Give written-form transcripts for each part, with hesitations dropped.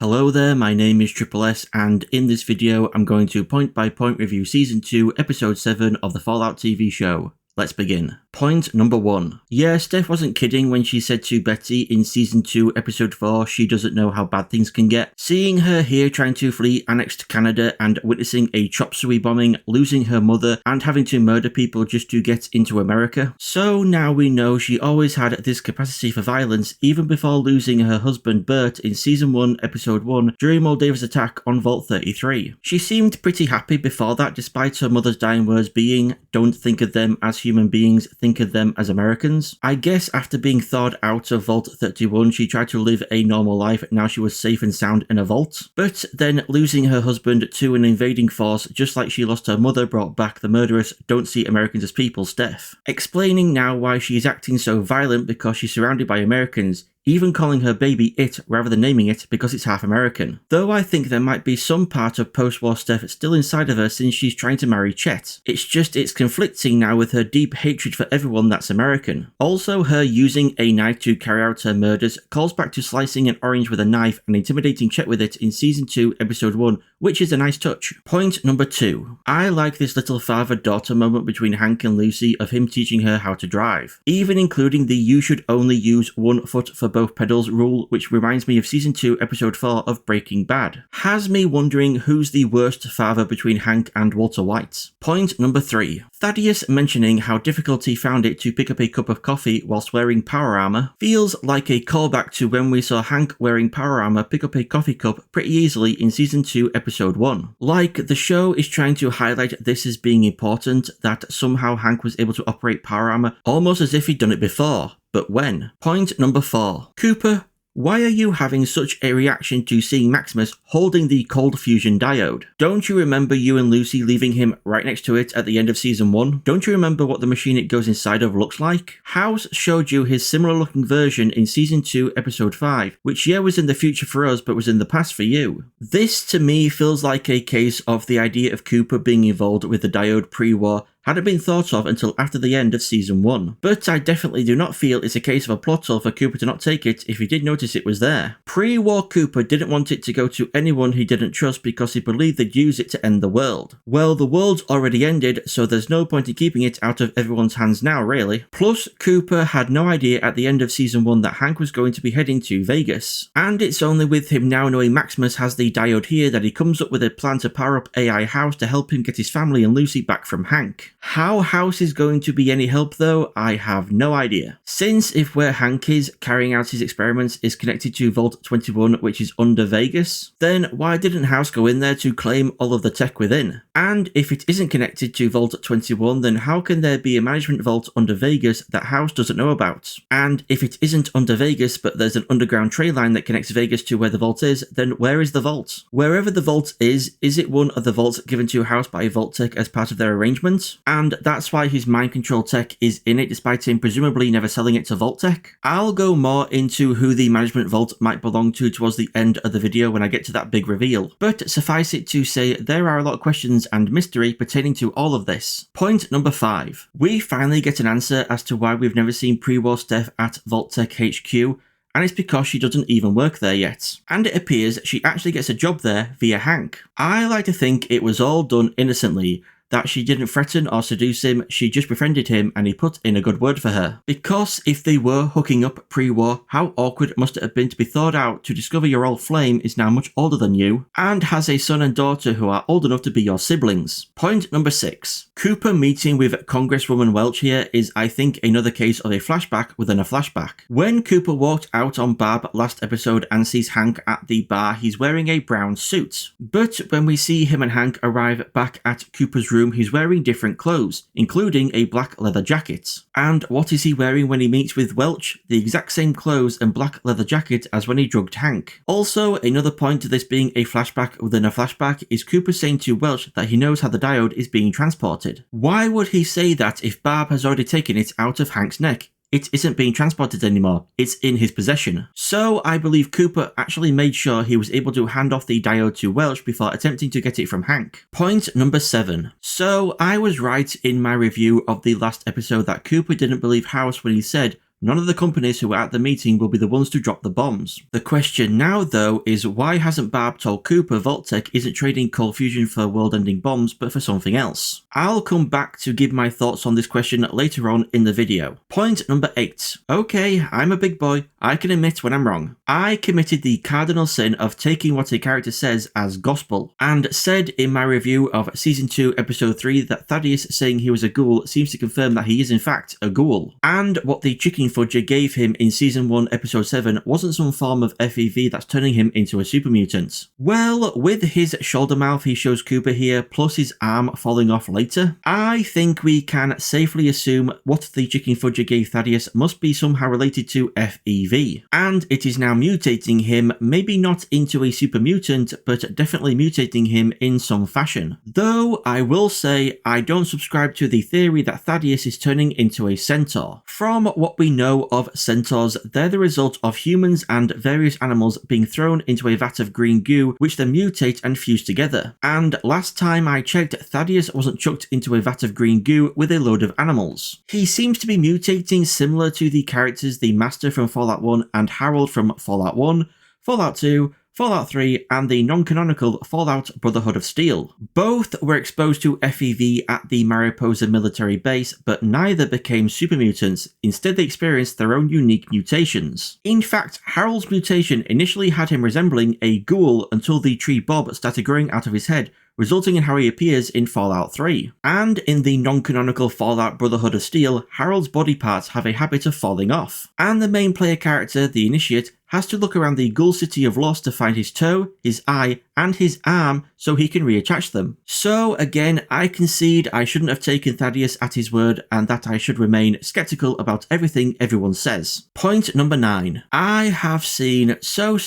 Hello there, my name is Triple S, and in this video I'm going to point-by-point review Season 2, Episode 7 of the Fallout TV show. Let's begin. Point number 1. Yeah, Steph wasn't kidding when she said to Betty in Season 2, Episode 4 she doesn't know how bad things can get. Seeing her here trying to flee annexed Canada and witnessing a chop suey bombing, losing her mother, and having to murder people just to get into America. So now we know she always had this capacity for violence even before losing her husband Bert in Season 1, Episode 1 during Moldaver's attack on Vault 33. She seemed pretty happy before that despite her mother's dying words being, "Don't think of them as human beings, think of them as Americans." I guess after being thawed out of Vault 31 she tried to live a normal life now she was safe and sound in a vault. But then losing her husband to an invading force just like she lost her mother brought back the murderous "don't see Americans as people" Steph. Explaining now why she is acting so violent because she's surrounded by Americans, even calling her baby it rather than naming it because it's half American. Though I think there might be some part of post-war Steph still inside of her since she's trying to marry Chet. It's conflicting now with her deep hatred for everyone that's American. Also, her using a knife to carry out her murders calls back to slicing an orange with a knife and intimidating Chet with it in Season 2, Episode 1, which is a nice touch. Point number 2. I like this little father-daughter moment between Hank and Lucy of him teaching her how to drive. Even including the "you should only use one foot for both pedals" rule, which reminds me of Season 2, Episode 4 of Breaking Bad. Has me wondering who's the worst father between Hank and Walter White. Point number 3. Thaddeus mentioning how difficult he found it to pick up a cup of coffee whilst wearing power armor feels like a callback to when we saw Hank wearing power armor pick up a coffee cup pretty easily in Season 2, Episode 1. Like, the show is trying to highlight this as being important, that somehow Hank was able to operate power armor almost as if he'd done it before. But when? Point number 4. Cooper, why are you having such a reaction to seeing Maximus holding the cold fusion diode? Don't you remember you and Lucy leaving him right next to it at the end of Season 1? Don't you remember what the machine it goes inside of looks like? House showed you his similar looking version in Season 2, Episode 5, which was in the future for us but was in the past for you. This to me feels like a case of the idea of Cooper being involved with the diode pre-war hadn't been thought of until after the end of Season 1. But I definitely do not feel it's a case of a plot hole for Cooper to not take it if he did notice it was there. Pre-war Cooper didn't want it to go to anyone he didn't trust because he believed they'd use it to end the world. Well, the world's already ended, so there's no point in keeping it out of everyone's hands now, really. Plus, Cooper had no idea at the end of Season 1 that Hank was going to be heading to Vegas. And it's only with him now knowing Maximus has the diode here that he comes up with a plan to power up AI House to help him get his family and Lucy back from Hank. How House is going to be any help though, I have no idea. Since if where Hank is carrying out his experiments is connected to Vault 21, which is under Vegas, then why didn't House go in there to claim all of the tech within? And if it isn't connected to Vault 21, then how can there be a management vault under Vegas that House doesn't know about? And if it isn't under Vegas but there's an underground train line that connects Vegas to where the vault is, then where is the vault? Wherever the vault is it one of the vaults given to House by Vault Tech as part of their arrangement? And that's why his mind control tech is in it despite him presumably never selling it to Vault Tech. I'll go more into who the management vault might belong to towards the end of the video when I get to that big reveal. But suffice it to say, there are a lot of questions and mystery pertaining to all of this. Point number 5. We finally get an answer as to why we've never seen pre-war Steph at Vault Tech HQ, and it's because she doesn't even work there yet. And it appears she actually gets a job there via Hank. I like to think it was all done innocently, that she didn't threaten or seduce him, she just befriended him and he put in a good word for her. Because if they were hooking up pre-war, how awkward must it have been to be thawed out to discover your old flame is now much older than you, and has a son and daughter who are old enough to be your siblings. Point number 6. Cooper meeting with Congresswoman Welch here is, I think, another case of a flashback within a flashback. When Cooper walked out on Barb last episode and sees Hank at the bar, he's wearing a brown suit. But when we see him and Hank arrive back at Cooper's room, he's wearing different clothes, including a black leather jacket. And what is he wearing when he meets with Welch? The exact same clothes and black leather jacket as when he drugged Hank. Also, another point to this being a flashback within a flashback is Cooper saying to Welch that he knows how the diode is being transported. Why would he say that if Barb has already taken it out of Hank's neck? It isn't being transported anymore, it's in his possession. So I believe Cooper actually made sure he was able to hand off the diode to Welch before attempting to get it from Hank. Point number 7. So I was right in my review of the last episode that Cooper didn't believe House when he said none of the companies who were at the meeting will be the ones to drop the bombs. The question now, though, is why hasn't Barb told Cooper Vault-Tec isn't trading cold fusion for world-ending bombs, but for something else? I'll come back to give my thoughts on this question later on in the video. Point number 8. Okay, I'm a big boy. I can admit when I'm wrong. I committed the cardinal sin of taking what a character says as gospel, and said in my review of Season 2, Episode 3 that Thaddeus saying he was a ghoul seems to confirm that he is in fact a ghoul, and what the chicken fudger gave him in Season 1, Episode 7 wasn't some form of FEV that's turning him into a super mutant. Well, with his shoulder mouth he shows Cooper here, plus his arm falling off later, I think we can safely assume what the chicken fudger gave Thaddeus must be somehow related to FEV, and it is now mutating him, maybe not into a super mutant, but definitely mutating him in some fashion. Though I will say I don't subscribe to the theory that Thaddeus is turning into a centaur. From what we know of centaurs, they're the result of humans and various animals being thrown into a vat of green goo, which then mutate and fuse together. And last time I checked, Thaddeus wasn't chucked into a vat of green goo with a load of animals. He seems to be mutating similar to the characters the Master from Fallout 1 and Harold from Fallout 1, Fallout 2, Fallout 3, and the non-canonical Fallout Brotherhood of Steel. Both were exposed to FEV at the Mariposa military base, but neither became super mutants. Instead, they experienced their own unique mutations. In fact, Harold's mutation initially had him resembling a ghoul until the tree Bob started growing out of his head, resulting in how he appears in Fallout 3. And in the non-canonical Fallout Brotherhood of Steel, Harold's body parts have a habit of falling off, and the main player character, the Initiate, has to look around the ghoul city of Lost to find his toe, his eye, and his arm so he can reattach them. So again, I concede I shouldn't have taken Thaddeus at his word and that I should remain skeptical about everything everyone says. Point number 9. I have seen so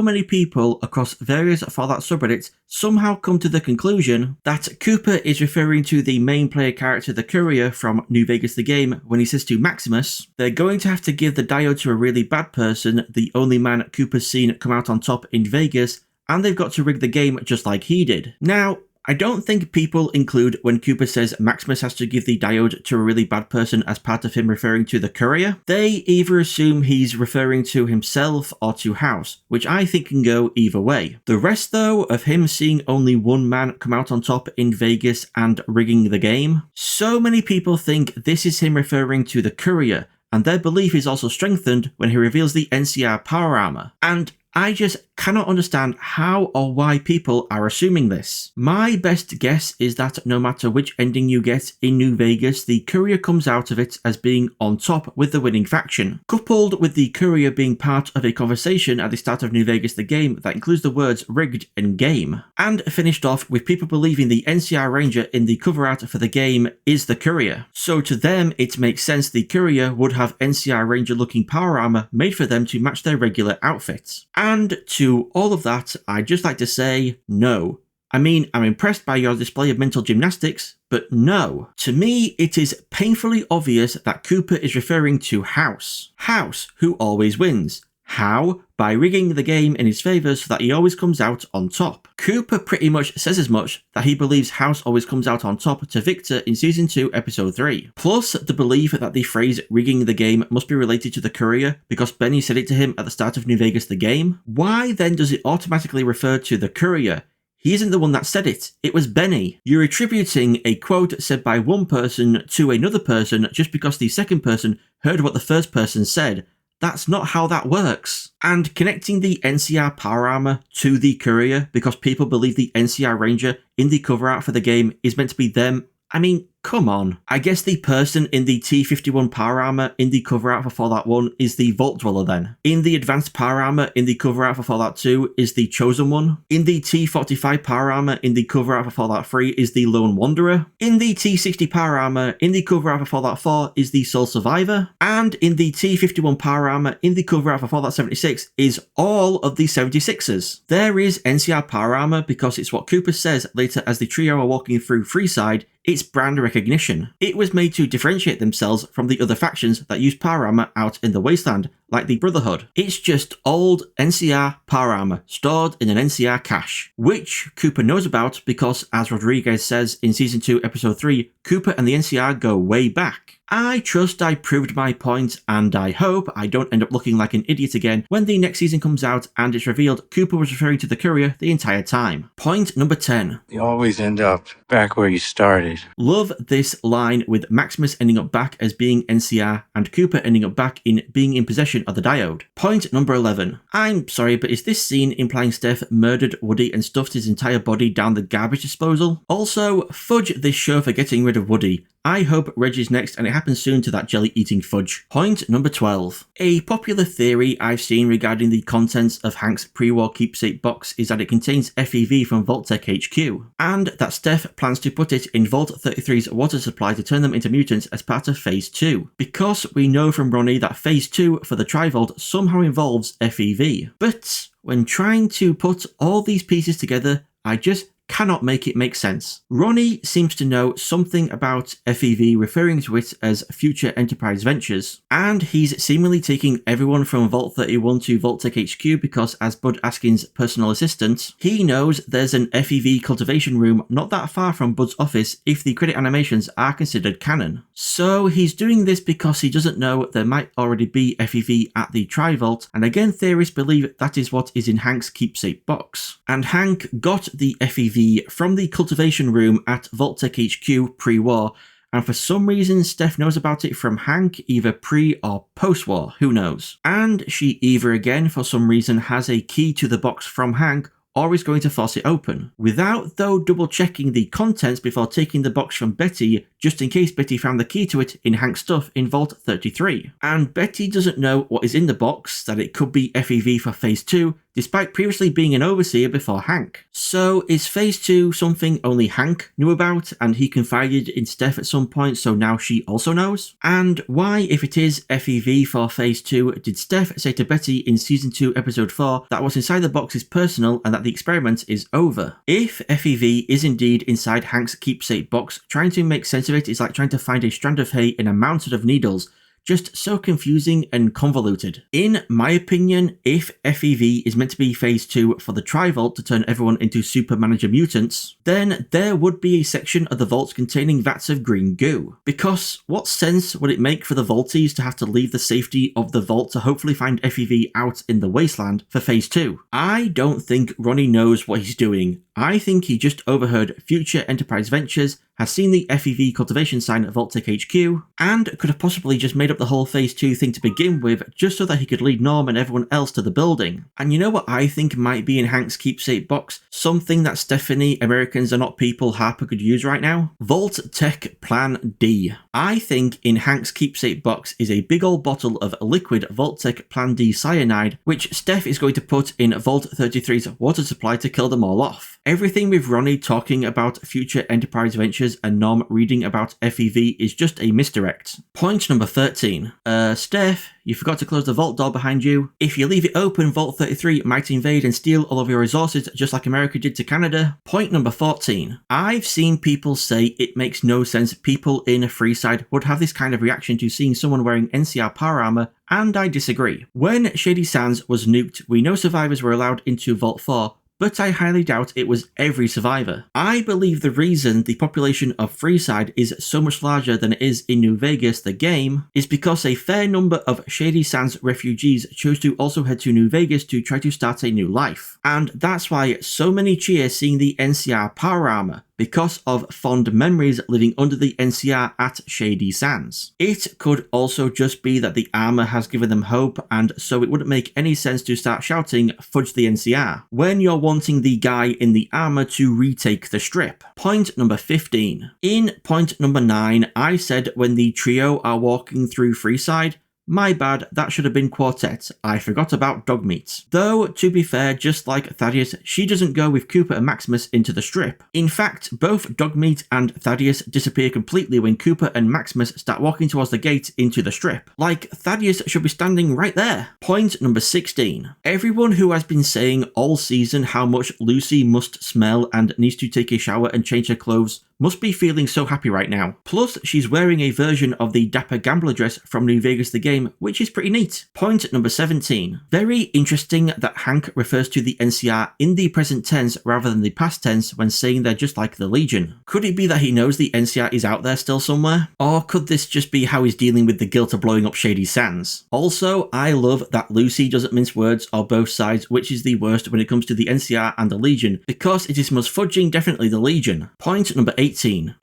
many people across various Fallout subreddits somehow come to the conclusion that Cooper is referring to the main player character, the Courier from New Vegas the game, when he says to Maximus, they're going to have to give the diode to a really bad person, the only man Cooper's seen come out on top in Vegas, and they've got to rig the game just like he did. Now, I don't think people include when Cooper says Maximus has to give the diode to a really bad person as part of him referring to the Courier. They either assume he's referring to himself or to House, which I think can go either way. The rest though of him seeing only one man come out on top in Vegas and rigging the game, so many people think this is him referring to the Courier, and their belief is also strengthened when he reveals the NCR power armor. And I just cannot understand how or why people are assuming this. My best guess is that no matter which ending you get in New Vegas, the Courier comes out of it as being on top with the winning faction. Coupled with the Courier being part of a conversation at the start of New Vegas the game that includes the words rigged and game. And finished off with people believing the NCR Ranger in the cover art for the game is the Courier. So to them, it makes sense the Courier would have NCR Ranger looking power armor made for them to match their regular outfits. And to all of that, I'd just like to say no. I mean, I'm impressed by your display of mental gymnastics, but no. To me, it is painfully obvious that Cooper is referring to House. House, who always wins. How? By rigging the game in his favour so that he always comes out on top. Cooper pretty much says as much, that he believes House always comes out on top to Victor in Season 2, Episode 3. Plus, the belief that the phrase rigging the game must be related to the Courier because Benny said it to him at the start of New Vegas the game. Why then does it automatically refer to the Courier? He isn't the one that said it, it was Benny. You're attributing a quote said by one person to another person just because the second person heard what the first person said. That's not how that works. And connecting the NCR power armor to the Courier because people believe the NCR Ranger in the cover art for the game is meant to be them, I mean, come on. I guess the person in the T-51 power armor in the cover art for Fallout 1 is the Vault Dweller then. In the advanced power armor in the cover art for Fallout 2 is the Chosen One. In the T-45 power armor in the cover art for Fallout 3 is the Lone Wanderer. In the T-60 power armor in the cover art for Fallout 4 is the Sole Survivor. And in the T-51 power armor in the cover art for Fallout 76 is all of the 76ers. There is NCR power armor because it's what Cooper says later as the trio are walking through Freeside. It's brand recognition. It was made to differentiate themselves from the other factions that use power armor out in the wasteland, like the Brotherhood. It's just old NCR power armor stored in an NCR cache, which Cooper knows about because, as Rodriguez says in Season 2, Episode 3, Cooper and the NCR go way back. I trust I proved my point, and I hope I don't end up looking like an idiot again when the next season comes out and it's revealed Cooper was referring to the courier the entire time. Point number 10. You always end up back where you started. Love this line with Maximus ending up back as being NCR and Cooper ending up back in being in possession of the diode. Point number 11. I'm sorry, but is this scene implying Steph murdered Woody and stuffed his entire body down the garbage disposal? Also, fudge this show for getting rid of Woody. I hope Reggie's next and it happens soon to that jelly-eating fudge. Point number 12. A popular theory I've seen regarding the contents of Hank's pre-war keepsake box is that it contains FEV from Vault-Tec HQ, and that Steph plans to put it in Vault 33's water supply to turn them into mutants as part of Phase 2, because we know from Ronnie that Phase 2 for the Tri-Vault somehow involves FEV. But when trying to put all these pieces together, I just cannot make it make sense. Ronnie seems to know something about FEV, referring to it as Future Enterprise Ventures, and he's seemingly taking everyone from Vault 31 to Vault-Tec HQ because, as Bud Askin's personal assistant, he knows there's an FEV cultivation room not that far from Bud's office if the credit animations are considered canon. So he's doing this because he doesn't know there might already be FEV at the Tri-Vault, and again theorists believe that is what is in Hank's keepsake box. And Hank got the FEV from the cultivation room at Vault-Tec HQ pre-war, and for some reason Steph knows about it from Hank either pre or post-war, who knows. And she either again for some reason has a key to the box from Hank, or is going to force it open, without though double checking the contents before taking the box from Betty, just in case Betty found the key to it in Hank's stuff in Vault 33. And Betty doesn't know what is in the box, that it could be FEV for Phase 2, despite previously being an overseer before Hank. So is Phase 2 something only Hank knew about and he confided in Steph at some point, so now she also knows? And why, if it is FEV for Phase 2, did Steph say to Betty in Season 2 Episode 4 that what's inside the box is personal and that the experiment is over? If FEV is indeed inside Hank's keepsake box, trying to make sense of it is like trying to find a strand of hay in a mountain of needles. Just so confusing and convoluted. In my opinion, if FEV is meant to be Phase 2 for the Tri-Vault to turn everyone into Super Manager mutants, then there would be a section of the vaults containing vats of green goo. Because what sense would it make for the Vaulties to have to leave the safety of the vault to hopefully find FEV out in the wasteland for Phase 2? I don't think Ronnie knows what he's doing. I think he just overheard Future Enterprise Ventures, has seen the FEV cultivation sign at Vault-Tec HQ, and could have possibly just made up the whole Phase 2 thing to begin with, just so that he could lead Norm and everyone else to the building. And you know what I think might be in Hank's keepsake box? Something that Stephanie, Americans Are Not People, Harper could use right now? Vault-Tec Plan D. I think in Hank's keepsake box is a big old bottle of liquid Vault-Tec Plan D cyanide, which Steph is going to put in Vault 33's water supply to kill them all off. Everything with Ronnie talking about Future Enterprise Ventures and Norm reading about FEV is just a misdirect. Point number 13. Steph, you forgot to close the vault door behind you. If you leave it open, Vault 33 might invade and steal all of your resources just like America did to Canada. Point number 14. I've seen people say it makes no sense people in Freeside would have this kind of reaction to seeing someone wearing NCR power armor, and I disagree. When Shady Sands was nuked, we know survivors were allowed into Vault 4, but I highly doubt it was every survivor. I believe the reason the population of Freeside is so much larger than it is in New Vegas, the game, is because a fair number of Shady Sands refugees chose to also head to New Vegas to try to start a new life. And that's why so many cheer seeing the NCR power armor, because of fond memories living under the NCR at Shady Sands. It could also just be that the armor has given them hope, and so it wouldn't make any sense to start shouting "fudge the NCR" when you're wanting the guy in the armor to retake the strip. Point number 15. In point number 9, I said when the trio are walking through Freeside, my bad, that should have been Quartet. I forgot about Dogmeat. Though, to be fair, just like Thaddeus, she doesn't go with Cooper and Maximus into the strip. In fact, both Dogmeat and Thaddeus disappear completely when Cooper and Maximus start walking towards the gate into the strip. Like, Thaddeus should be standing right there. Point number 16. Everyone who has been saying all season how much Lucy must smell and needs to take a shower and change her clothes Must be feeling so happy right now. Plus, she's wearing a version of the Dapper Gambler dress from New Vegas the game, which is pretty neat. Point number 17. Very interesting that Hank refers to the NCR in the present tense rather than the past tense when saying they're just like the Legion. Could it be that he knows the NCR is out there still somewhere? Or could this just be how he's dealing with the guilt of blowing up Shady Sands? Also, I love that Lucy doesn't mince words or both sides which is the worst when it comes to the NCR and the Legion, because it is most fudging definitely the Legion. Point number 18.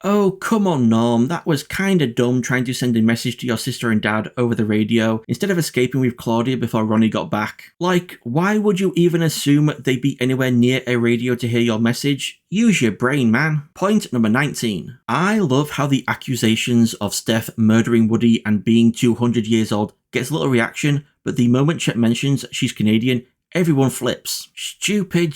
Oh, come on Norm, that was kinda dumb trying to send a message to your sister and dad over the radio instead of escaping with Claudia before Ronnie got back. Like, why would you even assume they'd be anywhere near a radio to hear your message? Use your brain, man. Point number 19. I love how the accusations of Steph murdering Woody and being 200 years old gets little reaction, but the moment Chet mentions she's Canadian, everyone flips. Stupid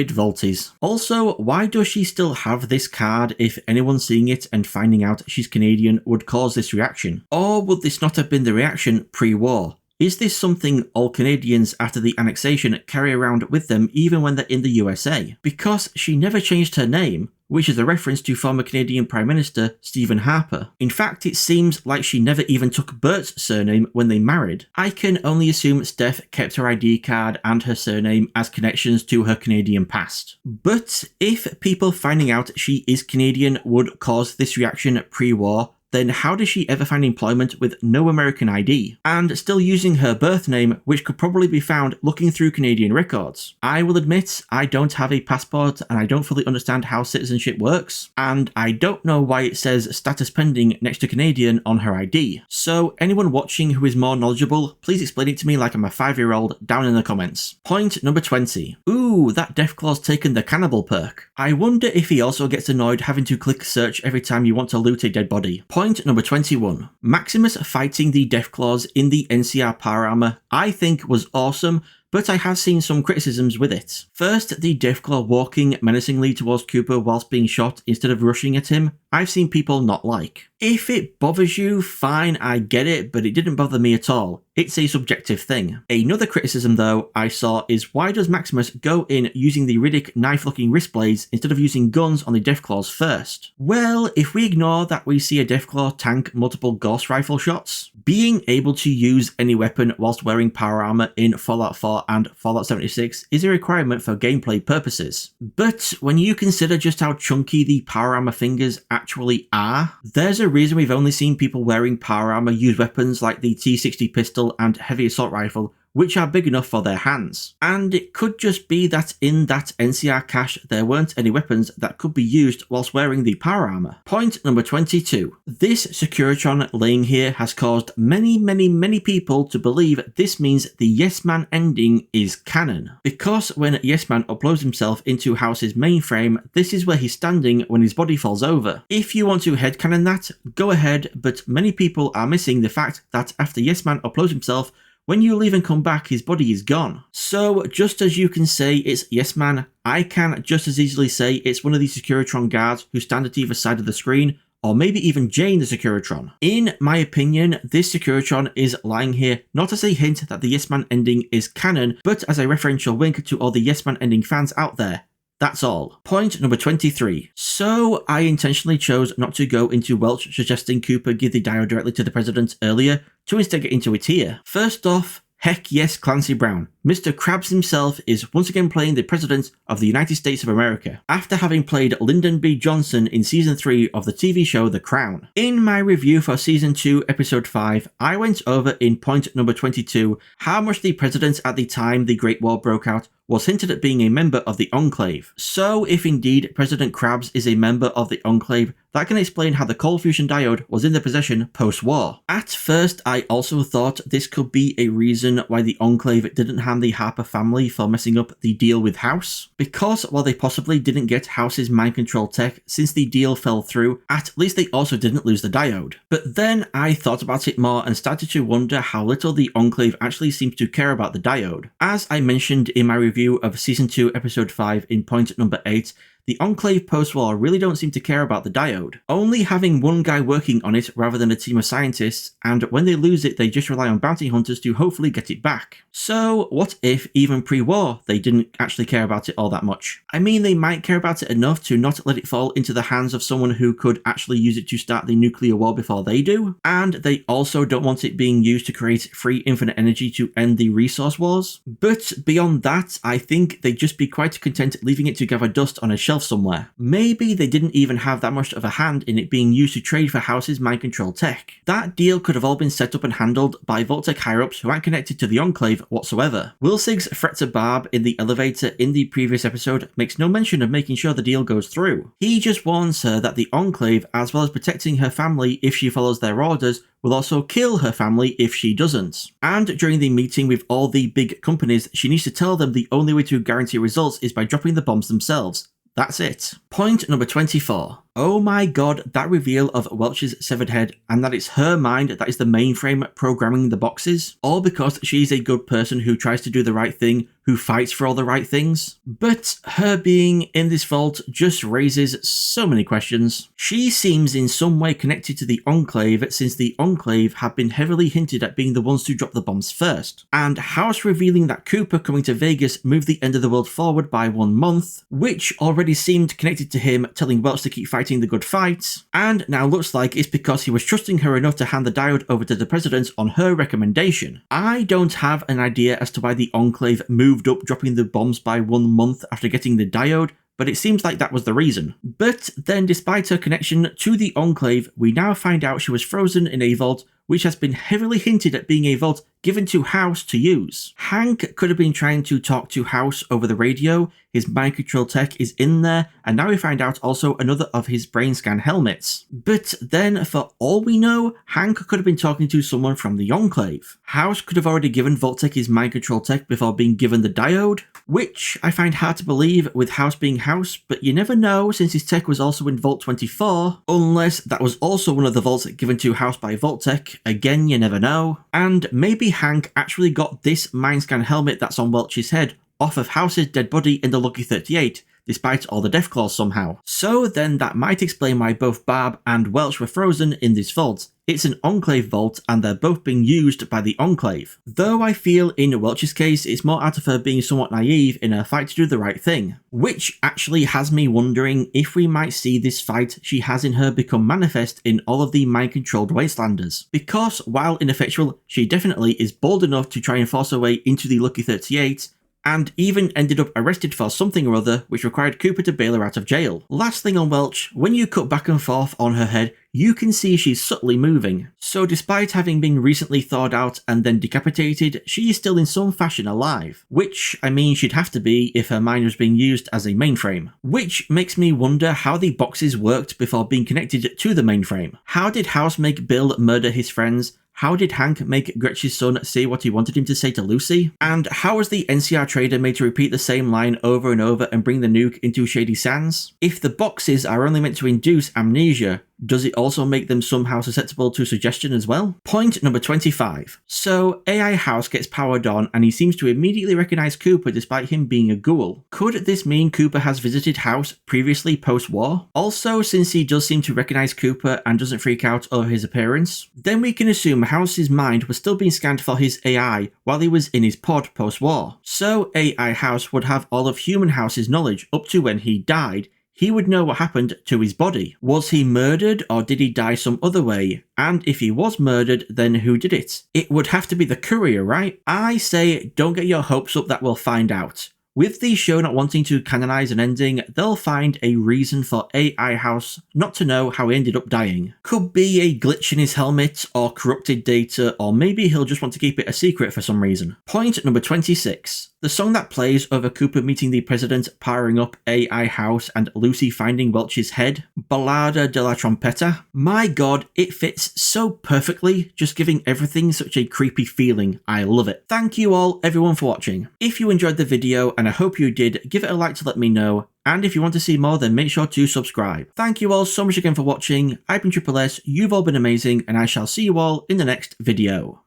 Volties. Also, why does she still have this card if anyone seeing it and finding out she's Canadian would cause this reaction? Or would this not have been the reaction pre-war? Is this something all Canadians after the annexation carry around with them even when they're in the USA? Because she never changed her name, which is a reference to former Canadian Prime Minister Stephen Harper. In fact, it seems like she never even took Bert's surname when they married. I can only assume Steph kept her ID card and her surname as connections to her Canadian past. But if people finding out she is Canadian would cause this reaction pre-war, then how does she ever find employment with no American ID? And still using her birth name, which could probably be found looking through Canadian records. I will admit, I don't have a passport and I don't fully understand how citizenship works, and I don't know why it says status pending next to Canadian on her ID. So anyone watching who is more knowledgeable, please explain it to me like I'm a 5-year-old down in the comments. Point number 20. Ooh, that Deathclaw's taken the cannibal perk. I wonder if he also gets annoyed having to click search every time you want to loot a dead body. Point number 21. Maximus fighting the Deathclaws in the NCR power armor I think was awesome, but I have seen some criticisms with it. First, the Deathclaw walking menacingly towards Cooper whilst being shot instead of rushing at him, I've seen people not like. If it bothers you, fine, I get it, but it didn't bother me at all. It's a subjective thing. Another criticism though I saw is why does Maximus go in using the Riddick knife-looking wrist blades instead of using guns on the Deathclaws first? Well, if we ignore that we see a Deathclaw tank multiple Gauss rifle shots, being able to use any weapon whilst wearing power armor in Fallout 4 and Fallout 76 is a requirement for gameplay purposes. But when you consider just how chunky the power armor fingers actually are, there's a reason we've only seen people wearing power armor use weapons like the T60 pistol and heavy assault rifle, which are big enough for their hands. And it could just be that in that NCR cache there weren't any weapons that could be used whilst wearing the power armor. Point number 22. This Securitron laying here has caused many people to believe this means the Yes Man ending is canon. Because when Yes Man uploads himself into House's mainframe, this is where he's standing when his body falls over. If you want to headcanon that, go ahead, but many people are missing the fact that after Yes Man uploads himself, when you leave and come back, his body is gone. So just as you can say it's Yes Man, I can just as easily say it's one of the Securitron guards who stand at either side of the screen, or maybe even Jane the Securitron. In my opinion, this Securitron is lying here not as a hint that the Yes Man ending is canon, but as a referential wink to all the Yes Man ending fans out there. That's all. Point number 23. So I intentionally chose not to go into Welch suggesting Cooper give the diode directly to the president earlier, to instead get into it here. First off, heck yes, Clancy Brown. Mr. KRABS himself is once again playing the President of the United States of America, after having played Lyndon B. Johnson in Season 3 of the TV show The Crown. In my review for Season 2, Episode 5, I went over in point number 22 how much the President at the time the Great War broke out was hinted at being a member of the Enclave. So if indeed President KRABS is a member of the Enclave, that can explain how the cold fusion diode was in their possession post-war. At first, I also thought this could be a reason why the Enclave didn't hand the Harper family for messing up the deal with House, because while they possibly didn't get House's mind control tech since the deal fell through, at least they also didn't lose the diode. But then I thought about it more and started to wonder how little the Enclave actually seems to care about the diode. As I mentioned in my review of Season 2 Episode 5 in point number 8, the Enclave post-war really don't seem to care about the diode, only having one guy working on it rather than a team of scientists, and when they lose it they just rely on bounty hunters to hopefully get it back. So what if, even pre-war, they didn't actually care about it all that much? I mean, they might care about it enough to not let it fall into the hands of someone who could actually use it to start the nuclear war before they do, and they also don't want it being used to create free infinite energy to end the resource wars. But beyond that, I think they'd just be quite content leaving it to gather dust on a shelf somewhere. Maybe they didn't even have that much of a hand in it being used to trade for House's mind control tech. That deal could have all been set up and handled by Vault-Tec higher-ups who aren't connected to the Enclave whatsoever. Wilsig's threat to Barb in the elevator in the previous episode makes no mention of making sure the deal goes through. He just warns her that the Enclave, as well as protecting her family if she follows their orders, will also kill her family if she doesn't. And during the meeting with all the big companies, she needs to tell them the only way to guarantee results is by dropping the bombs themselves. That's it. Point number 24. Oh my god, that reveal of Welch's severed head, and that it's her mind that is the mainframe programming the boxes, all because she's a good person who tries to do the right thing, who fights for all the right things. But her being in this vault just raises so many questions. She seems in some way connected to the Enclave, since the Enclave have been heavily hinted at being the ones to drop the bombs first. And House revealing that Cooper coming to Vegas moved the end of the world forward by 1 month, which already seemed connected to him telling Welch to keep fighting the good fight, and now looks like it's because he was trusting her enough to hand the diode over to the president on her recommendation. I don't have an idea as to why the Enclave moved up dropping the bombs by 1 month after getting the diode, but it seems like that was the reason. But then, despite her connection to the Enclave, we now find out she was frozen in a vault which has been heavily hinted at being a vault given to House to use. Hank could have been trying to talk to House over the radio, his mind control tech is in there, and now we find out also another of his brain scan helmets. But then, for all we know, Hank could have been talking to someone from the Enclave. House could have already given Vault-Tec his mind control tech before being given the diode, which I find hard to believe with House being House, but you never know since his tech was also in Vault 24, unless that was also one of the vaults given to House by Vault-Tec. Again, you never know. And maybe Hank actually got this mind scan helmet that's on Welch's head off of House's dead body in the Lucky 38, despite all the Deathclaws somehow. So then that might explain why both Barb and Welch were frozen in this vault. It's an Enclave vault and they're both being used by the Enclave. Though I feel in Welch's case it's more out of her being somewhat naive in her fight to do the right thing. Which actually has me wondering if we might see this fight she has in her become manifest in all of the mind-controlled Wastelanders. Because while ineffectual, she definitely is bold enough to try and force her way into the Lucky 38, and even ended up arrested for something or other which required Cooper to bail her out of jail. Last thing on Welch, when you cut back and forth on her head, you can see she's subtly moving. So despite having been recently thawed out and then decapitated, she is still in some fashion alive. Which, I mean, she'd have to be if her mind was being used as a mainframe. Which makes me wonder how the boxes worked before being connected to the mainframe. How did House make Bill murder his friends? How did Hank make Gretchen's son say what he wanted him to say to Lucy? And how was the NCR trader made to repeat the same line over and over and bring the nuke into Shady Sands? If the boxes are only meant to induce amnesia, does it also make them somehow susceptible to suggestion as well? Point number 25. So AI House gets powered on and he seems to immediately recognize Cooper despite him being a ghoul. Could this mean Cooper has visited House previously post-war? Also, since he does seem to recognize Cooper and doesn't freak out over his appearance, then we can assume House's mind was still being scanned for his AI while he was in his pod post-war. So AI House would have all of Human House's knowledge up to when he died. He would know what happened to his body. Was he murdered or did he die some other way? And if he was murdered, then who did it? It would have to be the courier, right? I say don't get your hopes up that we'll find out. With the show not wanting to canonize an ending, they'll find a reason for AI House not to know how he ended up dying. Could be a glitch in his helmet, or corrupted data, or maybe he'll just want to keep it a secret for some reason. Point number 26. The song that plays over Cooper meeting the president, powering up AI House, and Lucy finding Welch's head, Ballada de la Trompeta. My god, it fits so perfectly, just giving everything such a creepy feeling. I love it. Thank you all, everyone, for watching. If you enjoyed the video, and I hope you did, give it a like to let me know. And if you want to see more, then make sure to subscribe. Thank you all so much again for watching. I've been Triple S, you've all been amazing, and I shall see you all in the next video.